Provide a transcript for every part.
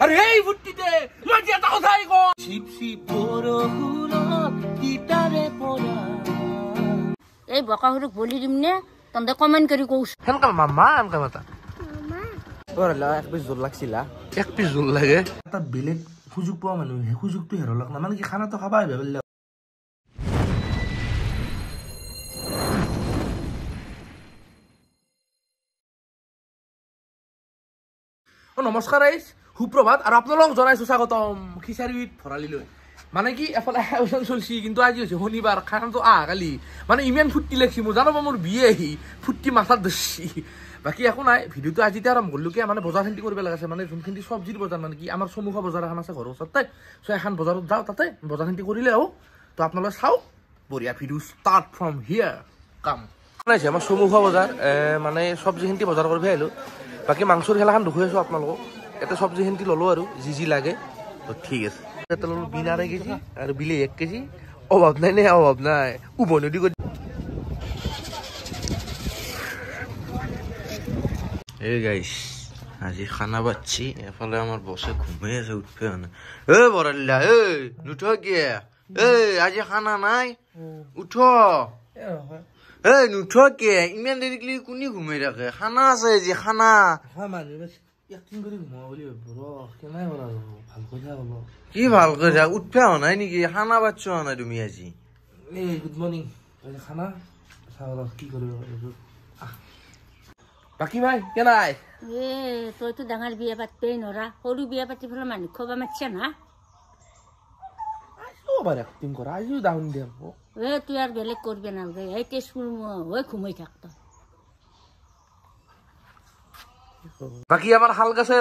আৰে এই ফুটটিতে মই যে এটা কথাই কও শিপ শিপ বৰষুণত গিটাৰে পৰা এই বকাহুৰুক বলি দিমনে তন্দে কমেন্ট কৰি কওছ হেনকা মামা হেনকা মাতা মামা তোরলা এক পিস জোর লাগছিলা এক পিস জোর লাগে এটা বেলেগ সুযোগ পাও মানুহ হে সুযোগটো হেরলক না মানে কি খানা তো খাবাই ভাবিলে নমস্কাৰ আইছ সুপ্ৰভাত আৰু আপোনালোকক জনাইছো স্বাগতম খিচাৰীত ভৰালিলৈ মানে কি এফালে আয়োজন চলছি কিন্তু আজি হৈছে শনিবাৰ খানাটো কালি মানে ইমান ফুৰ্তি লাগছি মোৰ জানো মোৰ বিয়ে আহি ফুৰ্তি মাথাত ধৰছি বাকী একো নাই ভিডিঅ'টো আজিতে আৰম্ভ কৰিলোঁ কিয় মানে বজাৰ খেতি কৰিব লাগাছে মানে যোনখিনি চব্জিৰ বজাৰ মানে কি আমাৰ চমুখা বজাৰ এখন আছে ঘৰৰ ওচৰতে চ' এখন বজাৰত যাওঁ তাতে বজাৰ খেতি কৰিলে আহোঁ তো আপোনালোকে চাওক বঢ়িয়া ভিডিঅ' ষ্টাৰ্ট ফ্ৰম হিয়াৰ কাম নাইছে আমাৰ চমুখা বজাৰ মানে চব্জি খেতি বজাৰ কৰিব আহিলোঁ বাকী মাংসৰ খেলাখন দেখুৱাই আছোঁ আপোনালোকক এটা চব্জি খেতি ল'লোঁ আৰু যি লাগে তো ঠিক আছে এটা ল'লোঁ বিন 2.5 কেজি আৰু বিলে 1 কেজি অভাৱ নাই নে অভাৱ নাই উভনদী কৰি এই গাইছ আজি খানা পাচ্ছি এফালে আমার বসে ঘুমিয়ে আছে উঠবে না এ বড়াল্লা এই নুঠো কে এই আজি খানা নাই উঠো এই নুঠো কে ইমান দেরিকলি কোনি ঘুমাই রাখে খানা আছে যে খানা কি ভাল কথা উঠবে নাই নেকি খানা পাচ্ছ নাই তুমি আজি গুড মর্নিং খানা কি করবে বাকি ভাই কেনাই তই তো ডাঙৰ বিয়া পাতবেই নৰা সৰু বিয়া পাতি ফেলে মানুহ খবা মাতছে না তুই আর বেলেগ করবে না এই তেজপুর ঘুমাই থাকতো বাকি আমার হাল গাছে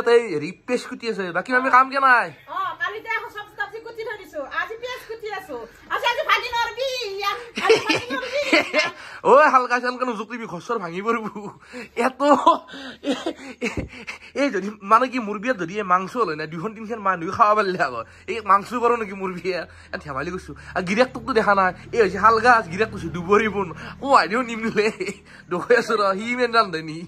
রিপেস কুটি আছে বাকি আমি কাম কেনাই ও হালকা চালকা নুজুকলিবি ঘর ভাঙি পড়ব এত এই যদি মানে কি মোৰ বিয়াত যদি মাংস হলে না 2-3 মানুহ খাওয়া পাৰলে আগত এই মাংস কৰো নাকি মোৰ বিয়া ধেমালি করছো আর গিরাকটোকতো দেখা নাই এই হচ্ছে হাল গাছ গিরাক করছো দুবরি বোন ও আইডিও নিমলে দেখে আছো র হি মেন রান্ধনি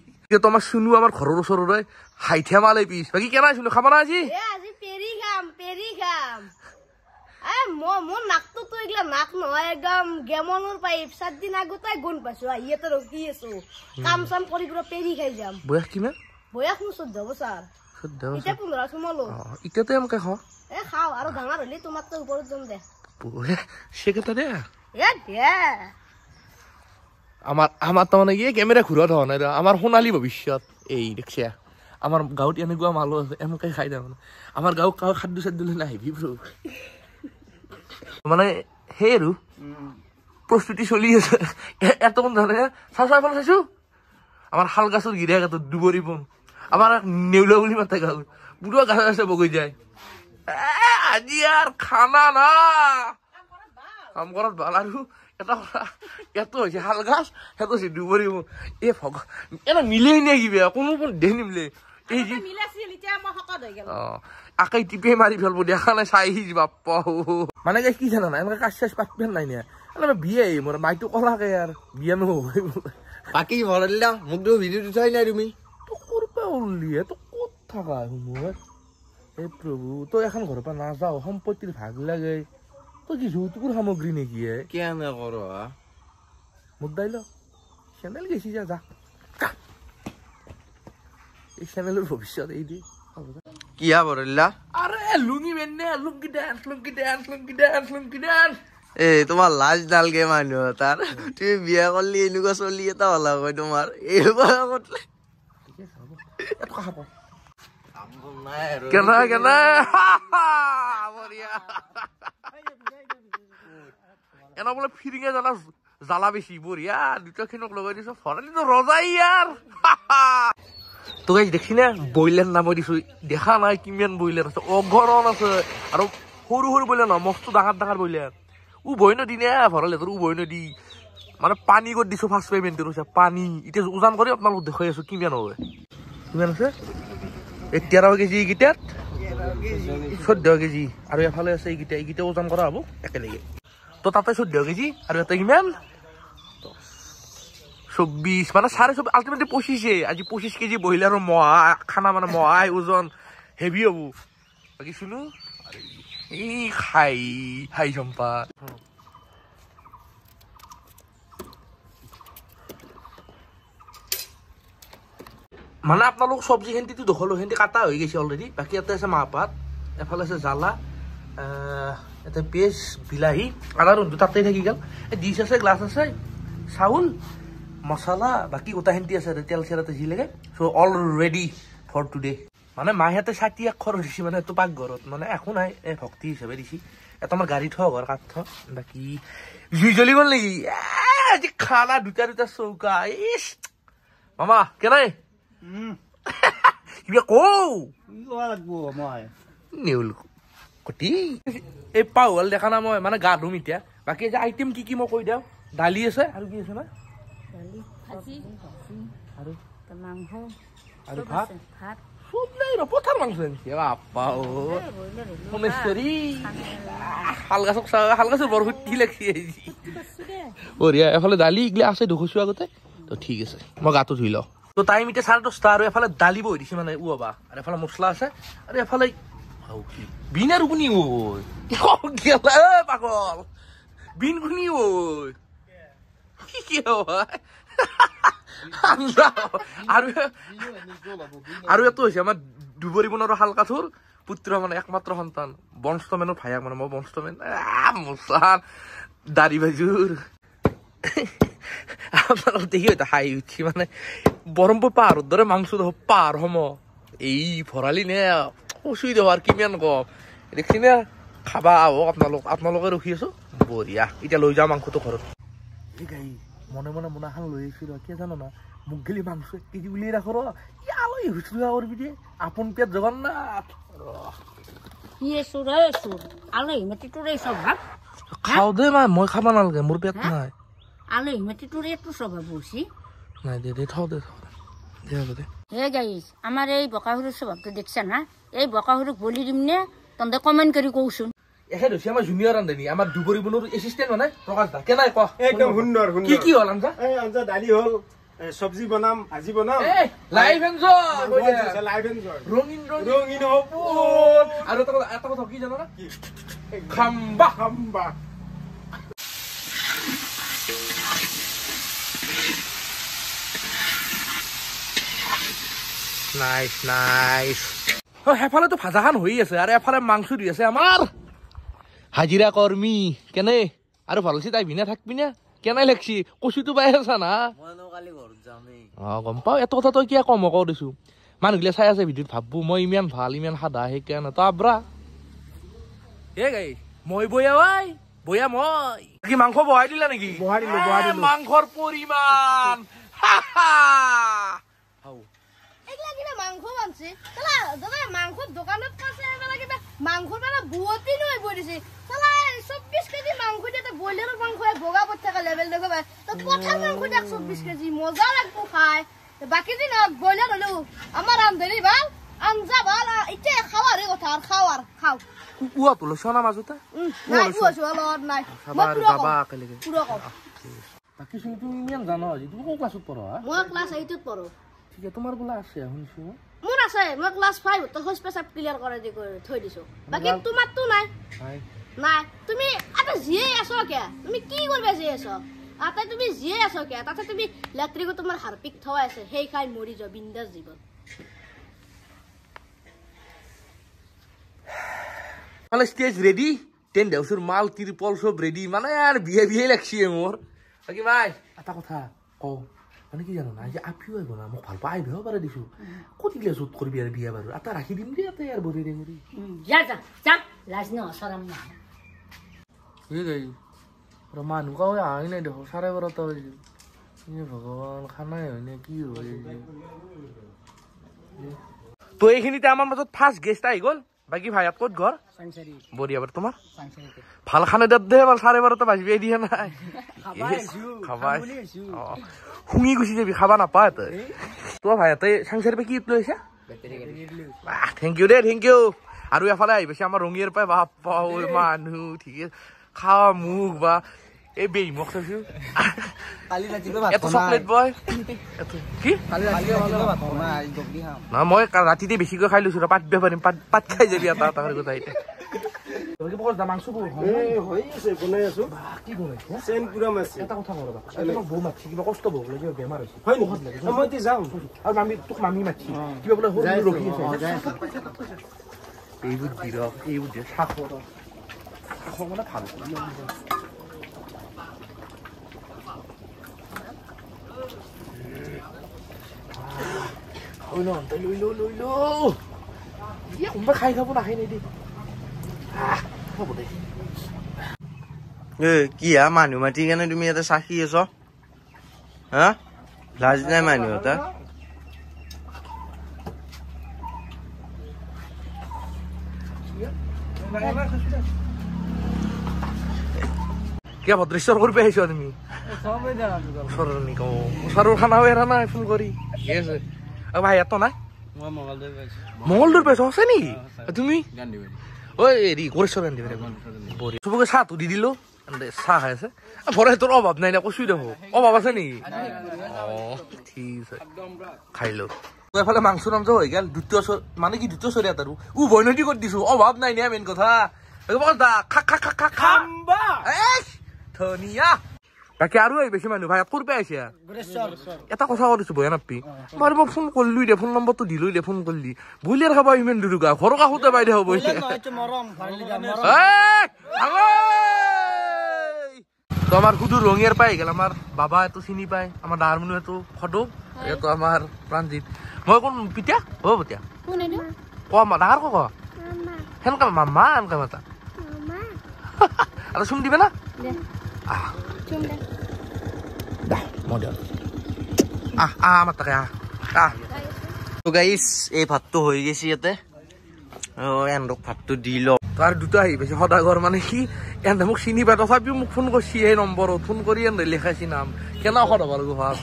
তোমার শুনু আমার ঘরের ওচররে হাইঠা মালে পিস বাকি কেনা শুনু খাবা না আজি পেরি খাম মোর নাকটো তো এগুলা নাক নহয় একদম গেমনৰ পাইপ 7 দিন আগতে গুণ পাইছো ইয়েতে ৰখি আছো কাম চাম কৰি পুৰা পেৰি খাই যাম বয়স কিমান বয়স মোৰ 14 বছৰ 14 এটা 15 চমলো ইটাতে আমকে খাও খাও আৰু ডাঙৰ হলি তোমাক তো ওপৰত যাম দে সেকেটা দে দে আমাৰ তো মানে কি ক্যামেৰা ঘুৰা ধৰ নাই আমাৰ সোণালী ভবিষ্যৎ এই দেখছা আমাৰ গাঁৱত এনেকুৱা মালো আছে এমকে খাই দাও আমাৰ গাঁৱত কাও খাদ্য চাদ্য নাহিবি ব্ৰো মানে হে আৰু প্ৰস্তুতি চলি আছে এতক্ষণ ধৰে চাইছো আমাৰ হাল গাছৰ গিরা গাত দুবরি বোন আমার নেউলা বুলি মাথা গাও বুড়ো গাছ আছে বগৈ যায় আজি আর খানা না কাম করাত ভাল আৰু এটা এত হয়েছে হাল গাছ এত হচ্ছে দুবরি এ ভগ এটা মিলেই নে কিবা কোনো দেহ নিমিলে এই যে আকাই টিপে মারি ফেলবো দেখা নাই চাই বাপ্পা মানে কি জানা না এনেকে কাজ শেষ পাতবেন নাই না বিয়ে মোর মাইটো কলাকে আর বিয়ে নহব বাকি ভরাইলা মোক তো ভিডিও উঠাই নাই তুমি তো করবা উল্লি তো কত থাকা মোৰ এই প্ৰভু তো এখন ঘৰৰ পৰা না যাও সম্পত্তিৰ ভাগ লাগে তো কি যৌতুকৰ সামগ্ৰী নেকি কেনে কৰ মোক দাইল চেনেল গেছি যা এই চেনেলের ভবিষ্যৎ এই দি কিয়া ভরাইলা আরে লুঙ্গি বেনে লুঙ্গি ডান্স এ তোমার লাজ নালগে মানুহ তার তুমি বিয়া করলি এনেকুৱা চলি এটা হলা কয় তোমাৰ এইবাৰ কতলে কেনা এনা বলে ফিরিঙে জ্বালা বেশি বঢ়িয়া দুটা খিনক লগাই দিছো ফরালি তো রজাই ইয়ার তো গাইজ দেখছি না বইলার নাম দিছো দেখা নাই কিমান বইলার আছে অঘরণ আছে আৰু সৰু সৰু বইলাৰ না মস্ত ডাঙৰ বইলাৰ বই নদী নে ভৰালে তোৰ বই নদী মানে পানী কৰি দিছো ফাৰ্ষ্ট পেমেন্টৰ হৈছে পানী এতিয়া ওজন কৰি আপোনালোক দেখাই আছো কিমান হবে কিমান আছে 13 কেজি এইকেইটাত 14 কেজি আৰু এফালে আছে এইকেইটা ওজন কৰা হ'ব একেলগে তো তাতে 14 কেজি আৰু এটা কিমান 24 মানে 24.5 আলটিমেটলি 25 আজি 25 কেজি বইলাৰৰ মহা খানা মানে মহা ওজন হেভি হ'ব বাকি শুনো এই খাই হাই চম্পা মানে আপোনালোক চব্জি খেন্তিটো দখলো খেন্তি কাটা হৈ গৈছে অলৰেডি বাকী ইয়াতে আছে মাহপাত এফালে আছে জ্বালা ইয়াতে পেঁয়াজ বিলাহী আদা ৰন্ধু তাতেই থাকি গ'ল ডিছ আছে গ্লাছ আছে চাউল মছলা বাকী গোটা খেন্তি আছে তেল চেৰাতে যি লাগে চ' অল ৰেডি ফৰ টুডে মানে মাহঁতে 60 আখৰ দিছে মানে এইটো পাকঘৰত মানে একো নাই এই ভক্তি হিচাপে দিছে এটা আমাৰ গাড়ী থোৱা ঘৰ কাঠ থোৱা বাকী জুই জ্বলি গ'ল নেকি আজি খানা দুটা চৌকা ইছ মামা কেনে কিবা কওঁ নেউল কটি এই পাউল দেখা না মই মানে গা ধুম এতিয়া বাকী যে আইটেম কি মই কৈ দিওঁ দালি আছে আৰু কি আছে না আৰু ভাত সব নাই ৰ পথাৰ মাংস আনিছে বাপ্পা অ সোমেশ্বৰী শালগাছৰ বৰ ফুটি লাগছি বঢ়িয়া এফালে দালি এইগিলা আছে দুখছো আগতে তো ঠিক আছে মই গাটো ধুই লওঁ তো টাইম এতিয়া 10:30 আৰু এফালে দালি বহি দিছে মানে উবা আৰু এফালে মছলা আছে আৰু এফালে বিন আৰু কোনি ঐ পাগল বিন কোনি ঐ কি আৰু এইটো হৈছে আমাৰ দুবৰি বনৰ শালকাঠুৰ পুত্ৰ মানে একমাত্ৰ সন্তান বনষ্টমেনৰ ভায়াক মানে মই বনষ্টমেন মুছান দাড়ি ভাজুৰ আপনার দেখি হয়তো হাই উঠছি মানে বরম্পুর পাহাড়ের ধরে মাংস দেখো পাহাড় হম এই ভরালি নে অসুবিধা হওয়ার কিমান কম দেখছি না খাবা আহ আপনালোকে রখি আছো বঢ়িয়া এতিয়া লৈ যাওঁ মাংসটো ঘৰত গাই মনে মনে মোনাখান লৈ আহিছো ৰ কি জানো না মোক গেলি মাংস 1 কেজি উলিয়াই ৰাখো ৰ আলহী হুচুৰা কৰবি দে আপোন পেট জগন্নাথ আলহী মাতি তোৰ এই স্বভাৱ খাওঁ দে মই খাব নালাগে মোৰ পেট নাই আলহী মাতি তোৰ এইটো স্বভাৱ বসি নাই দে থওঁ দে হে গাইছ আমাৰ এই বকাসুৰৰ স্বভাৱটো দেখছা না এই বকাসুৰক বলি দিম নে তহঁতে কমেণ্ট কৰি কওচোন এখে হৈছে আমাৰ জুনিয়ৰ ৰান্ধনী আমাৰ দুবৰি বনৰ এচিষ্টেণ্ট মানে প্ৰকাশ দা কেনাই ক একদম সুন্দৰ কি হ'ল আঞ্জা এই আঞ্জা দালি হ'ল সবজি বনাম ভাজি বনাম লাইভ এনজয় লাইভ এনজয় ৰঙিন হ'ব আৰু এটা কথা কি জানো না খাম্বা নাইস সেফালেতো ভাজাখান হৈ আছে আৰু এফালে মাংস দি আছে আমাৰ হাজিৰা কৰ্মী কেনে আৰু ভাল হৈছে তাই ভিনা থাকবি না কেনে লাগছি কচুটো পাই আছা না গম পাওঁ এটো কথা তই কিয় কম আকৌ দিছো মানুহগিলা চাই আছে ভিডিঅ'ত ভাববো মই ইমান ভাল ইমান সাদা সেইকাৰণে তই আব্ৰা এ গাই মই বয়া মই কি মাংস বহাই দিলা নেকি বহাই দিলো মাংসৰ পৰিমাণ মাংস বানছে দাদা মাংসৰ দোকানত পাছে কিবা মাংসৰ মানে বুৱতি লৈ পৰিছে 24 কেজি মাংস দিতে বইলাৰৰ মাংস বগা পথা লেভেল দেখবা তো পথাৰ মাংস দেখ 24 কেজি মজা লাগবো খাই বাকি দিন বইলাৰ হলো আমাৰ ৰান্ধনী ভাল আঞ্জা ভাল ইতে খাৱাৰে কথা আর খাও উয়া তো লছনা মাজতে নাই উয়া চলত নাই মই বাবা কেলেকে পুরো কম বাকি শুনি তুমি ইমান জানো আজি তুমি কোন ক্লাছত পঢ়া মই ক্লাস 8 ত পঢ়ো ঠিক আছে তোমাৰ বোলা আছে শুনিছো মোৰ আছে মই ক্লাস 5 তো হোস পেছাপ ক্লিয়ার করে দি থৈ দিছো বাকি তোমার তো নাই নাই তুমি আটা জিয়ে আছো কে তুমি কি করবে জিয়ে আছো আটা তুমি জিয়ে আছো কে তাতে তুমি লেট্রিকো তোমার হারপিক থোৱা আছে হেই খাই মৰি যাব বিন্দাস জীবন মানে স্টেজ রেডি টেন্ট হাউসের মাল তিরপল সব রেডি মানে আর বিয়ে লাগছে মোর বাকি ভাই এটা কথা কও মানে কি জানো না যে আপিও আইব না মোক ভাল পাই আইবও পারে দিছো কতিলে জুত করবি আর বিয়া বারু এটা রাখি দিম দে এতে আর বরি রে করি যা লাজ ন শরম না এই গাই মানুহ কাও আই নাই দেখো 12:30 টা বাজে ভগবান খানাই হয় না কি হয় তো এইখিনিতে আমার মাজত ফার্স্ট গেস্ট আই গল বাকি ভাই আপ কত ঘর সানসারি বড়িয়া বার তোমার সানসারিতে ভাল খানা দে ভাল 12:30 বাজবে দিয়া নাই খাবাই হুঙি গুছি যাবি খাবা না পায় তো ভাই তাই সানসারি পে কি লইছে বাহ থ্যাংক ইউ আৰু এফালে আইবছে আমাৰ ৰঙিয়াৰ পাই বাপ্পা ঐ মানুহ ঠিক আছে খাওয়া মুখ বা এই বেইমক চাইছো কালি ৰাতিপুৱা ভাত এটো চকলেট বয় কি কালি ৰাতিপুৱা ভাত খোৱা আজ গগলি খাম না মই ৰাতিতে বেছিকৈ খাই লৈছো পাত বিয়া পাৰিম পাত খাই যাবি এটা তাৰ কথা এতিয়া তুমি বল দা মাংস বল হৈ আছে বনাই আছো কি বনাইছে চেন পুৰা মাছে এটা কথা কৰবা এটা বৌ মাছি কিবা কষ্ট বৌ লাগে বেমাৰ হৈছে হয় মই তি যাম আৰু মামি মাছি কিবা বোলে সৰু ৰখি আছে এইবোৰ দিৰ এইবোৰ যে সাখৰ মানে ভাল ঐ ন তই লৈ ল ইয়া কোনবা খাই খাব নাখাই নাই দে হ'ব দে কি হা মানুহ মাতি কেনে তুমি ইয়াতে চাখি আছ হা লাজ নাই মানুহ এটা কিয় ভদ্ৰেশ্বৰ কৰিব আহিছ তুমি ওচৰৰ খানাও এৰা নাই ফোন কৰি ঠিক আছে ভাই ইয়াতো নাই মংগলদৈৰ পাইছ আছে নেকি তুমি ঐ হেৰি কোৰেশ্বৰ গান্ধী চবকে চাহটো দি দিলো চাহ খাই আছে ভৰে তোৰ অভাৱ নাই না কৈছো দেখো অভাৱ আছে নেকি ঠিক আছে খাই লো এফালে মাংস নামচ হৈ গেল দ্বিতীয় মানে কি দ্বিতীয় চৰিয়াত আৰু উভৈনদী কৰি দিছো অভাৱ নাই নে মেইন কথা ধনিয়া বাকী আৰু বেছি মানুহ ভাই ক'ৰ পৰা আহিছে এটা কথা কৰিছো বয়া নাপি মই মই ফোন কৰিলো দে ফোন নম্বৰটো দিলো দে ফোন কৰিলি বইলাৰ খাবা ইমান দুৰুগা ঘৰৰ কাষতে পাই দে হ'ব তো আমার শুধু রঙের পাই গেল আমার বাবা এত চিনি পায় আমার ডাঙর মনু এত ফটো এত আমার প্রাণজিৎ মই কোন পিতা ও পিতা ক ডাঙর ক সেনকা মামা এনকা মাতা আর চুম দিবে না আমার তাকে গাইছ এই ভাতটো হৈ গৈছে ইয়াতে এন্দক ভাতটো দি ল তার দুটো আহি পাইছে সদাগর মানে কি এনে মোক চিনি পায় তথাপিও মোক ফোন করছি এই নম্বরত ফোন করি এনে লেখাইছি নাম কেন সদাবার ভাব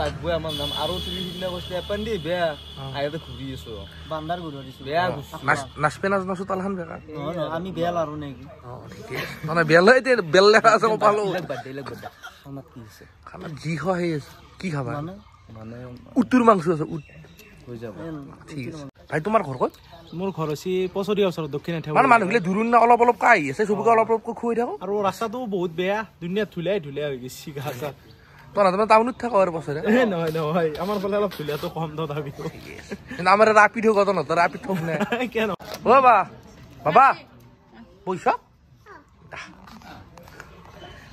লাগবই আমার নাম আর তুমি সিদিনা কৈছে এপান্ডি বেয়া আইতে ঘুরি আছো বান্দার ঘুরি দিছো বেয়া নাচপে নাচো তালখান বেকা আমি বেল আৰু নেকি ঠিকে মানে বেল হইতে বেল লেখা আছে পালো খানা কি আছে খানা জি খাই আছে কি খাবা মানে উত্তর মাংস আছে হৈ যাব ঠিক আছে ভাই তোমার ঘর কত মোৰ ঘৰ আছে পছৰিয়া ওচৰত দক্ষিণ মানে মানুহগুলো দূৰ না অলপ অলপ কাই আছে চবকে অলপ অলপ খুৱাই থাকো আৰু ৰাস্তাটো বহুত বেয়া দুনিয়া ধুলাই হৈ গৈছে গাছা তোৰা তোমাৰ টাউনত থাকো আৰ বছৰে নহয় নহয় আমাৰ ফালে অলপ ধুলিয়াটো কম তথাপি কিন্তু আমার রাপিড হোক না তো রাপিড হোক না কেন ও বাবা পয়সা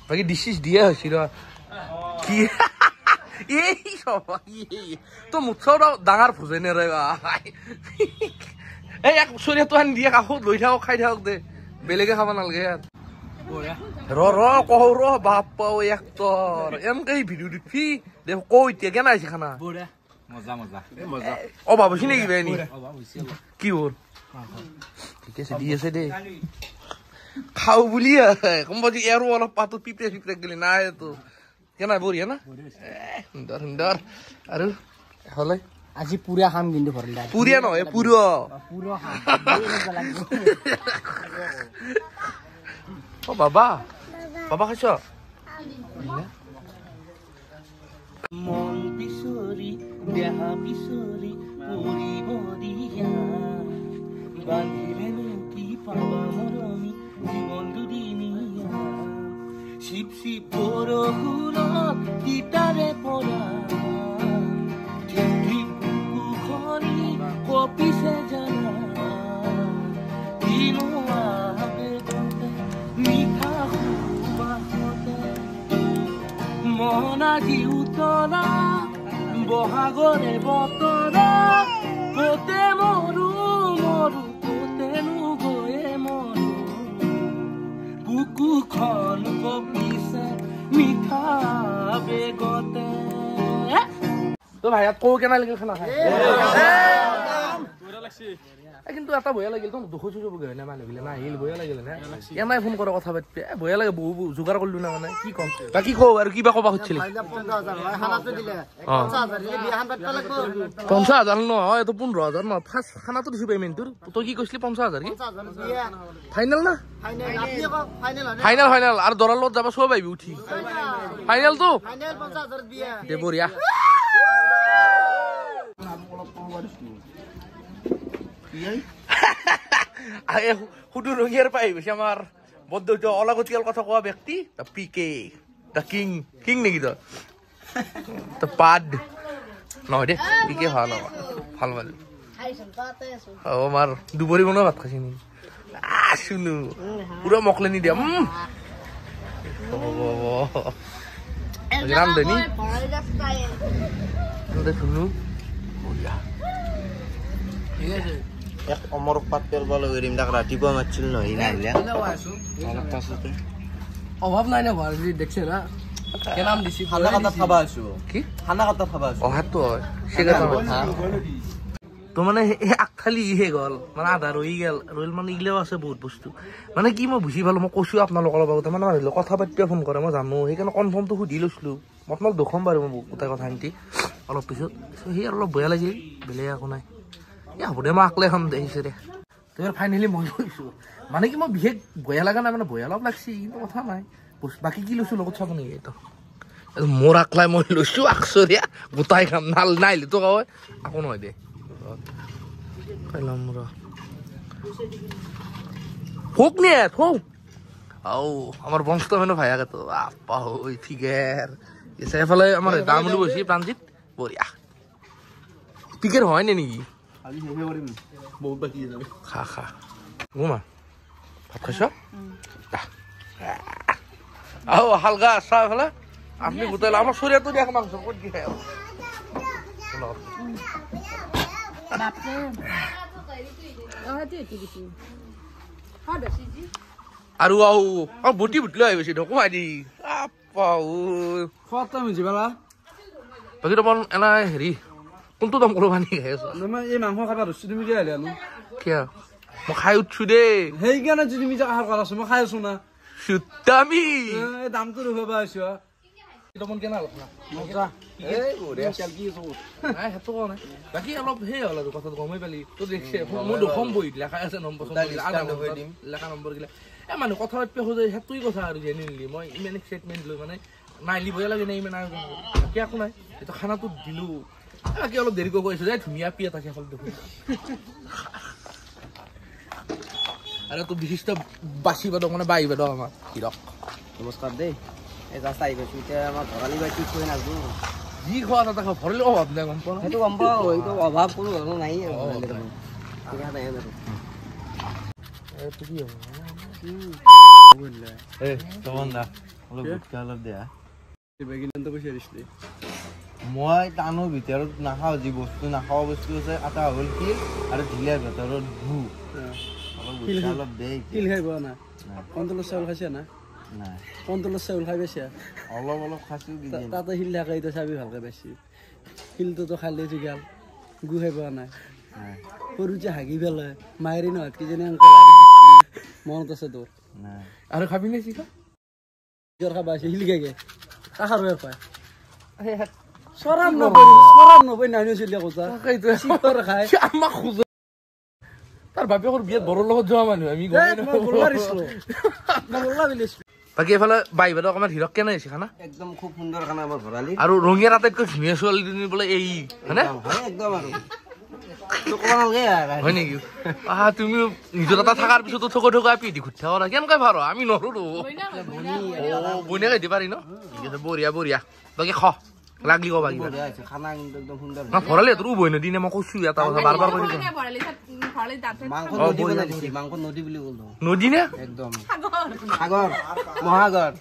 বাকি ডিশিস দিয়ে হয়েছিল কি এই সবাই তো মুখও ডাঙৰ ভোজে নে ৰে এই এক চৰিয়া তো আন দিয়ে কাষত লৈ থাকক খাই থাকক দে বেলেগে খাব নালাগে ৰ কওঁ ৰ বাপ পাও এক্টৰ এনেকে ভিডিঅ দেখি দে কৌ এতিয়া কেনে আহিছে খানা অভাৱ হৈছে নেকি বেনি কি হ'ল ঠিক আছে দি আছে দে খাও বুলি কোনোবা যদি এৰো অলপ পাতত পিপৰে গেলি নাই তো কেনা বঢ়িয়া না সুন্দৰ আৰু হলে আজি পুৰা খাম কিন্তু ঘৰলে পুৰিয়া নহয় পুৰো ও বাবা খাইছ মন পিছৰি দেহা পিছৰি পৰিব দিয়া বান্ধিলেনো কি পাবা মৰমি জীৱন দুদিনীয়া চিপচি পৰশুৰত তিতাৰে পৰা ঠিকি বুকুখনি কপিছে জানা দিনোৱা বেদতে মিঠা সুবাসতে মন আজি উতলা বহাগৰে বতৰা কতে মৰু কতেনো গৈয়ে মৰু বুকুখন কপিছে মিঠা বেগতে তো ভাই কৌ কেনা লাগিল খানা খাই কিন্তু এটা বয়া লাগিল তো দুখ চুখ গৈ না মানুহগিলা নাহিল বয়া লাগিল না এনাই ফোন কৰে কথা পাতিবে বয়া লাগে বহু যোগাৰ কৰিলো না মানে কি কম বাকি কও আৰু কিবা কবা খুজিছিলি 50,000 নহয় এইটো 15,000 ন ফাৰ্ষ্ট খানাটো দিছো পেমেন্টৰ তই কি কৈছিলি 50,000 কি ফাইনাল না ফাইনাল আৰু দৰাৰ লগত যাবা সব আহিবি উঠি ফাইনাল তো 50,000 বিয়া দে বঢ়িয়া সুদূৰ ৰঙিয়াৰ পাই গৈছে আমাৰ বদ্ধ অলাগতিয়াল কথা কোৱা ব্যক্তি পিকে দা কিং নেকি তো পাদ নহয় দে পিকে ভাল ভাল ভাল আমাৰ দুবৰি বনোৱা ভাত খাইছে নেকি শুনো পুৰা মকলেনি দিয়া ৰামধনী শুনো এক অমৰক পাত পেলব লগিম তাক ৰাতিপুৱা মাতিছিল নহয় নাহিলে অভাৱ নাই না ঘৰ যদি দেখছে না কে নাম দিছি খানা কথা খাবা আছো কি খানা কথা খাবা আছো অহাতো হয় তো মানে আগফালি হে গ'ল মানে আধা ৰৈ ৰৈল মানে ইগিলাও আছে বহুত বস্তু মানে কি মই বুজি পালো মই কৈছো আপোনালোকৰ লগত মানে ভাবিলো কথা পাতিব ফোন কৰে মই জানো সেইকাৰণে কনফাৰ্মটো সুধি লৈছিলো মই আপোনাক দেখুৱাম বাৰু মই গোটেই কথা শান্তি অলপ পিছত সেই অলপ বেয়া লাগিল বেলেগ একো নাই হ'ব দে মই আকলে খাম দেখিছে দে তোৰ ফাইনেলি মই কৈছো মানে কি মই বিশেষ বেয়া লগা নাই মানে বেয়া অলপ লাগছি কিন্তু কথা নাই বাকী কি লৈছো লগত চাব নেকি এইটো মোৰ আকলাই মই লৈছো আকচৰীয়া গোটাই খাম নাইলে তো কয় আকৌ নহয় দে হোক নে থৌ আও আমার বংশ মেনো ভাই আগে তো আপা ওই ফিগার এসে ফলে আমার দাম লু বসি প্রাণজিৎ বড়িয়া ফিগার হয় না নাকি আজি হেহে করিম বহুত বাকি যাবে খা ঘুমা ভাত খাইছ আও হালকা চা ফলে আপনি গোটাইলে আমার শরীরে তো দেখ মাংস কত কি খায় বাপরে আৰু আও বুটি বুটলৈ আহিছে ঢকুৱাই দি আপাও খোৱাত মিছি বালা বাকী তপন এনা হেৰি কোনটো দাম কৰিব পানি খাই আছ মই এই মাংস খাবা ৰছি তুমি কি আইলা নো কিয় মই খাই উঠছো দেই সেইকাৰণে যদি তুমি আহাৰ কৰাছ মই খাই আছো না সুতামি এই দামটো ৰখাবা আছো তপন কেনা অলপ না মজা এই বঢ়িয়া চাল কি আছো নাই হেতু কোৱা নাই বাকী অলপ হে হ'ল আৰু কথাটো গমই পালি তো দেখছে মই দুখম বহি লেখা আছে নম্বৰ লেখা নম্বৰ গিলা এ মানুহ কথা পাতিব খোজে হেতুই কথা আৰু জেনেৰেলি মই ইমান এক্সাইটমেণ্ট লৈ মানে নাইলি ভয় লাগে নাই ইমান বাকী একো নাই এইটো খানাটো দিলো বাকী অলপ দেৰিকৈ কৈছো যে ধুনীয়া পিয়া থাকে ফল দেখোন আৰু তো বিশিষ্ট বাচিব দক মানে বাঢ়িব দক আমাৰ হিৰক নমস্কাৰ দেই এই জাষ্ট আহি গৈছো এতিয়া আমাৰ ভৰালি বাই কি থৈ নাজো যি খোৱা তাতে খাওঁ ভৰিলে অভাৱ নাই গম পোৱা সেইটো গম পাওঁ এইটো অভাৱ কোনো ধৰণৰ নাই এইটো কি হ'ব মই টানৰ ভিতৰত নাখাওঁ যি বস্তু নাখাওঁ বস্তু আছে এটা হ'ল শিল আৰু ঢিলাৰ ভিতৰত ভু অলপ দে শিল খাই পোৱা না কণ্ট্ৰলৰ চাউল খাইছে না নাই কণ্ট্ৰলৰ চাউল খাই পাইছে অলপ খাইছো তাতে শিল থাকে এতিয়া চাবি ভালকে বেছি শিলটোতো খালে জিগাল গু খাই পোৱা নাই সৰু যে হাগি পেলাই মায়েৰি নহয় কিজনী মনত আছে তোৰ নাই আৰু খাবি নে চিকা খাবা আছে শিল খাইগে কাষাৰ হৈ পায় চৰাম নবৈ নাইনো চলিয়া কথা খাই আমাক খোজে তাৰ বাপেকৰ বিয়াত বৰৰ লগত যোৱা মানুহ আমি বাকী এইফালে বাইবাদ অকমান হিৰক কেনে হৈছে খানা একদম খুব সুন্দৰ খানা আমাৰ ভৰালি আৰু ৰঙিয়াৰ আটাইতকৈ ধুনীয়া ছোৱালীজনী বোলে এই হয়নে একদম আৰু হয় নেকি তুমি নিজৰ এটা থকাৰ পিছতো থকা পিধি ঘুটি থাকা কেনেকৈ পাৰ আমি নৰো বইনাকে দি পাৰি ন ঠিক আছে বঢ়িয়া বাকী খ লাগলি কবা খানা কিন্তু একদম সুন্দৰ ভৰালি তোৰ বই নদী নে মই কৈছো এটা কথা বাৰ বাৰ কৈছো মাংস নদী বুলি ক'লো নদী নে একদম সাগৰ মহাসাগৰ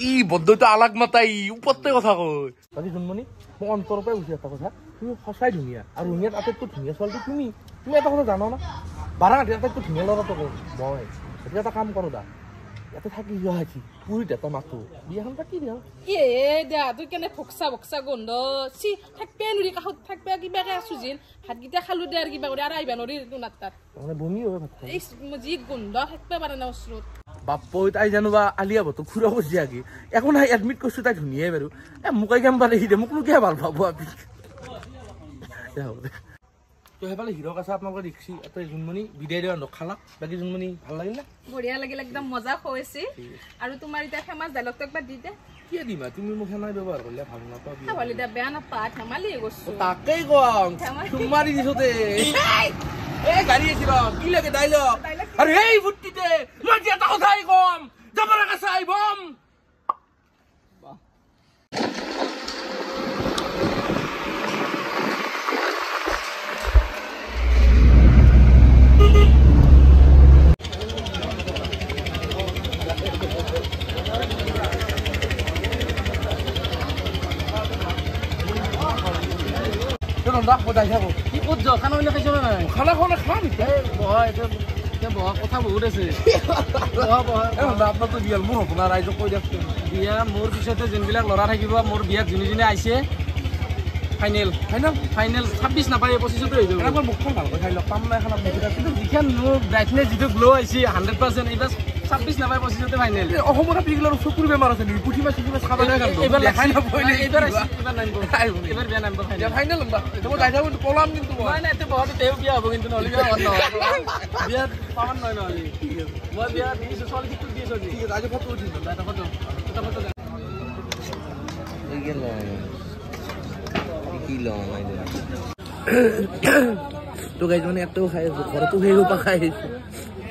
ই বদ্ধতা আলাগ মাতা ই ওপৰতে কথা কয় বাকী জন্মনি মই অন্তৰৰ পৰাই বুজি এটা কথা তুমি সঁচাই ধুনীয়া আৰু ৰঙিয়াত আটাইতকৈ ধুনীয়া ছোৱালীটো তুমি এটা কথা জানো না বাৰাঙাটিৰ আটাইতকৈ ধুনীয়া ল'ৰাটো মই এতিয়া এটা কাম কৰোঁ দা ইয়াতে থাকি যোৱা হাতি পুৰীত এটা মাতো বিয়াখন পাতি দিয়া দিয়া তুই কেনে ভকচা ভকচা গন্ধ চি থাকবে নুৰি কাষত থাকবে কিবাকে আছো যেন ভাতকেইটা খালো দে আৰু কিবা কৰি আৰু আহিবা নৰি তোনাত তাত মানে বমি হয় ভাত এই যি গোন্ধ থাকবে পাৰে না ওচৰত বাপ্পই তাই জানোবা আলিয়া ভট্টক ফুৰা কৰিছে আগে একো নাই এডমিট কৰিছো তাই ধুনীয়াই বাৰু মোকাই কাম পালে দে মোকনো কিয় ভাল পাব আপনি তো সেইফালে হিৰক আছে আপোনালোকে দেখিছে এটা জোনমণি বিদায় দিয়া নখালা বাকী জোনমণি ভাল লাগিল না বঢ়িয়া লাগিল একদম মজা হৈছে আৰু তোমাৰ এতিয়া ফেমাছ ডাইলগটো একবাৰ দি দে কি দিমা তুমি মোক সেনাই ব্যৱহাৰ কৰিলে ভাল নাপাবি খাবলি দে বেয়া নাপা ধেমালি গৈছো তাকেই কম তোমাৰি দিছোতে এই গাড়ী আছিল কি লাগে ডাইলগ আৰু এই ফুটিতে মই এটা কথাই কম জবৰা কাছাই বম কি ক'ত যাওঁ খানা পিনা খাইছ নে নাই খানা খানা খাম বহা এতিয়া বহা কথা বহুত আছে আপোনাৰতো বিয়াল মোৰ আপোনাৰ ৰাইজক কৈ দিয়কচোন বিয়া মোৰ পিছতে যোনবিলাক ল'ৰা থাকিব মোৰ বিয়াত যোনে যোনে আহিছে ফাইনেল ফাইনেল ফাইনেল 26 নাপায় 25 হৈ যাব আমাৰ মুখখন ভালকৈ খাই লওক পাম নাই খানা কিন্তু যিখন মোৰ ব্ৰাইটনেছ যিটো গ্ল' আহিছে 100% এইবাৰ 26 নাপায় 25 ফাইনেল অসমৰ পিগলৰ চকুৰ বেমাৰ আছে নেকি পুঠি মাছ খাব লাগে এইবাৰ দেখাই নাপায় এইবাৰ এইবাৰ বিয়া নাম ফাইনেল মই যাই থাকোঁ পলাম কিন্তু নাই নাই বহুত তেওঁ বিয়া হ'ব কিন্তু নহ'লে বিয়া নহয় বিয়াত পাৱান নহয় নহ'লে মই বিয়া দিছোঁ ছোৱালী ঠিক দিছোঁ ঠিক আছে আজি ফটো উঠিম এটা ফটো তো গাইজ মানে এটাও খাই আছো ঘৰতো সেই সোপা খাই আহিছো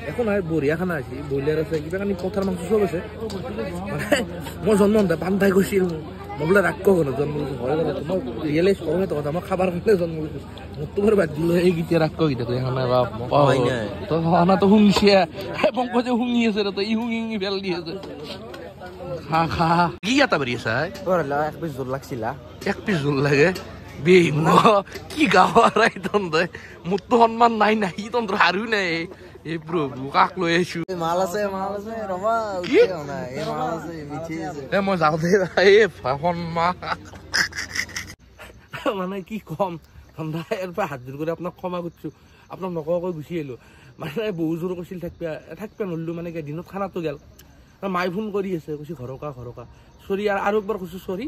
একো নহয় বঢ়িয়া খানা আছে ব্ৰইলাৰ আছে কিবা কানি পথাৰ মাংস চব আছে মানে মই জন্ম হওঁতে পান্তাই গৈছিল মই বোলে ৰাগ ঘৰত জন্ম হৈছোঁ হয় গ'লে মই ৰিয়েলাইজ কৰোঁ এটা কথা মই খাবাৰ কাৰণে জন্ম হৈছোঁ মোৰতো বাৰু বাদ দিলোঁ এই গীতিয়া ৰাগ গীতাটো খানা বাপ তই খানাটো শুনিছে পংকজে শুনি আছে তই ই শুঙি শুঙি বেল দি আছে খা খা কি এটা বাঢ়ি আছে এক পিছ জোল লাগছিলা এক পিছ জোল লাগে বেং কি গাঁৱৰ তন্ত্ৰই মোৰতো সন্মান নাই নাই তন্ত্ৰ আৰু নাই এই প্ৰভু কাক লৈ আহিছো মাল আছে ৰবা মাল আছে মিঠি আছে মই যাওঁতে এই সন্মান মানে কি কম ঠাণ্ডা ইয়াৰ পৰা হাত জোৰ কৰি আপোনাক ক্ষমা কৰিছো আপোনাক নকোৱাকৈ গুচি আহিলো মানে বহু জোৰ কৈছিল থাকিব নৰিলো মানে কি দিনত খানাটো গেল মায়ে ফোন কৰি আছে কৈছে ঘৰকা চৰি আৰু একবাৰ কৈছো চৰি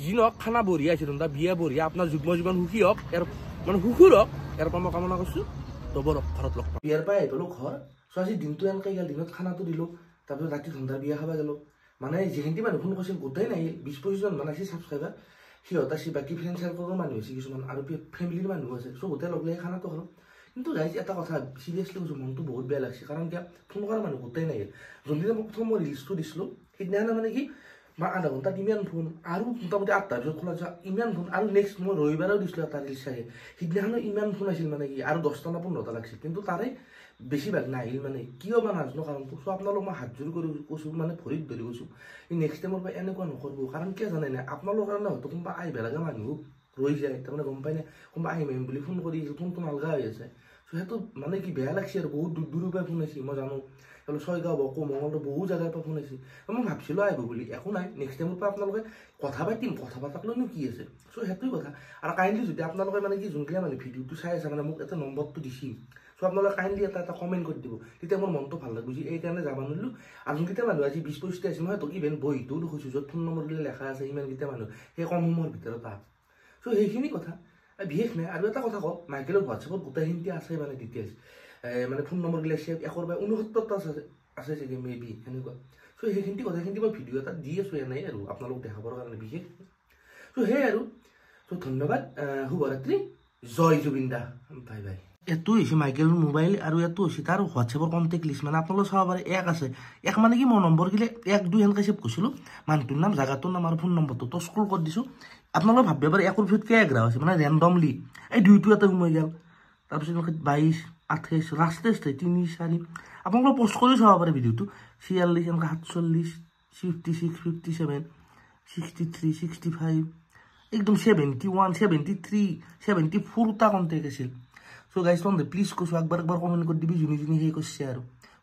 যি নহওক খানা বঢ়িয়া আছিল বিয়া বঢ়িয়া আপোনাৰ যুগ্ম জীৱন সুখী হওক ইয়াৰ মানে সুখুৰ হওক ইয়াৰ পৰা মই কামনা কৰিছো তবৰক ঘৰত লগ পাম বিয়াৰ পৰা আহি পালো ঘৰ আজি দিনটো এনেকৈ গেল দিনত খানাটো দিলোঁ তাৰপিছত ৰাতি ধন্দাৰ বিয়া খাব গেলোঁ মানে যিখিনি মানুহ ফোন কৰিছিল গোটেই নাহিল 20-25জন মান আছে ছাবস্ক্ৰাইবাৰ সিহঁত আছে বাকী ফ্ৰেণ্ড চাৰ্কলৰ মানুহ আছে কিছুমান আৰু ফেমিলিৰ মানুহ আছে চ' গোটেই লগ লাগি খানাটো খালোঁ কিন্তু গাইজ এটা কথা চিৰিয়াছলি কৈছোঁ মনটো বহুত বেয়া লাগিছে কাৰণ কিয় ফোন কৰা মানুহ গোটেই নাহিল যোনদিনা মই প্ৰথম মই ৰিলচটো দিছিলোঁ সেইদিনাখনে মানে কি মই আধা ঘণ্টাত ইমান ফোন আৰু মোটামুটি 8টাৰ পিছত খোলা যোৱা ইমান ফোন আৰু নেক্সট মই ৰবিবাৰেও দিছিলোঁ এটা ৰিলচ চাগে সিদিনাখনো ইমান ফোন আছিল মানে কি আৰু 10টা না 15টা লাগিছিল কিন্তু তাৰে বেছিভাগ নাহিল মানে কিয় বা নাজানো কাৰণটো চ' আপোনালোক মই হাত জোৰ কৰি কৈছোঁ মানে ভৰিত ধৰি কৈছোঁ নেক্সট টাইমৰ পৰা এনেকুৱা নকৰিব কাৰণ কিয় জানে নাই আপোনালোকৰ কাৰণে হয়তো কোনোবা আহিব লগা মানুহ ৰৈ যায় তাৰমানে গম পাই নাই কোনোবা আহিম বুলি ফোন কৰি আছিল ফোনটো নালগা হৈ আছে চ' সেইটো মানে কি বেয়া লাগছে আৰু বহুত দূৰৰ পৰা ফোন আহিছে মই জানো ছয়গাঁও বকো মঙলদৈ বহু জেগাৰ পৰা ফোন আহিছে মই ভাবিছিলোঁ আহিব বুলি একো নাই নেক্সট টাইমৰ পৰা আপোনালোকে কথা পাতিম কথা পাতাকলৈনো কি আছে চ' সেইটোৱে কথা আৰু কাইণ্ডলি যদি আপোনালোকে মানে কি যোনবিলাক মানে ভিডিঅ'টো চাই আছে মানে মোক এটা নম্বৰটো দিছিল চ' আপোনালোকে কাইণ্ডলি এটা কমেণ্ট কৰি দিব তেতিয়া মোৰ মনটো ভাল লাগিব যে এইকাৰণে যাব নোৱাৰিলোঁ আৰু যোনকেইটা মানুহ আজি 20-25টা আছে মই তোক ইভেন বহিটোও দেখিছোঁ য'ত ফোন নম্বৰ দিলে লেখা আছে ইমানকেইটা মানুহ সেই কম সময়ৰ ভিতৰত আহ চ' সেইখিনি কথা বিশেষ নাই আৰু এটা কথা কওঁ মাইকেলৰ হোৱাটছএপত গোটেইখিনিতে আছে মানে ডিটেইলছ মানে ফোন নম্বৰ দিলে চেভ 1/69টা আছে চাগে মেবি সেনেকুৱা চ' সেইখিনি কথাখিনি মই ভিডিঅ' এটা দি আছোঁ এনেই আৰু আপোনালোক দেখাবৰ কাৰণে বিশেষ চ' সেয়াই আৰু চ' ধন্যবাদ শুভৰাত্ৰি জয় জুবিন দা বাই বাই এইটো হৈছে মাইকেলৰ মোবাইল আৰু এইটো হৈছে তাৰ হোৱাটছএপৰ কণ্টেক্ট লিষ্ট মানে আপোনালোকে চাব পাৰে এক আছে এক মানে কি মই নম্বৰ গিলে 1-2 সেনেকৈ ছেভ কৰিছিলোঁ মানুহটোৰ নাম জাগাটোৰ নাম আৰু ফোন নম্বৰটো তো স্ক্ৰল কৰি দিছোঁ আপোনালোকে ভাবিব পাৰে একৰ পিছত কেই এগ্ৰা হৈছে মানে ৰেণ্ডমলি এই দুইটো এটা সোমাই গ'ল তাৰপিছত 22, 28 লাষ্টে 3, 4 আপোনালোকে পষ্ট কৰিও চাব পাৰে ভিডিঅ'টো 46 এনেকৈ 47, 56, 57, 63, 65 একদম 71, 73, 74টা কণ্টেক্ট আছিল চ' গাইজ প্লিজ কৈছোঁ একবাৰ কমেণ্ট কৰি দিবি যোনে সেই কৰিছে আৰু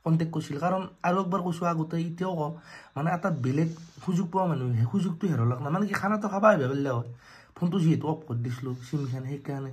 কণ্টেক্ট কৰিছিল কাৰণ আৰু একবাৰ কৈছোঁ আগতে এতিয়াও কওঁ মানে এটা বেলেগ সুযোগ পোৱা মানুহ সেই সুযোগটো হেৰালক না মানে কি খানাটো খাবা আহিব পাৰিলে হয় ফোনটো যিহেতু অফ কৰি দিছিলোঁ চিমখান সেইকাৰণে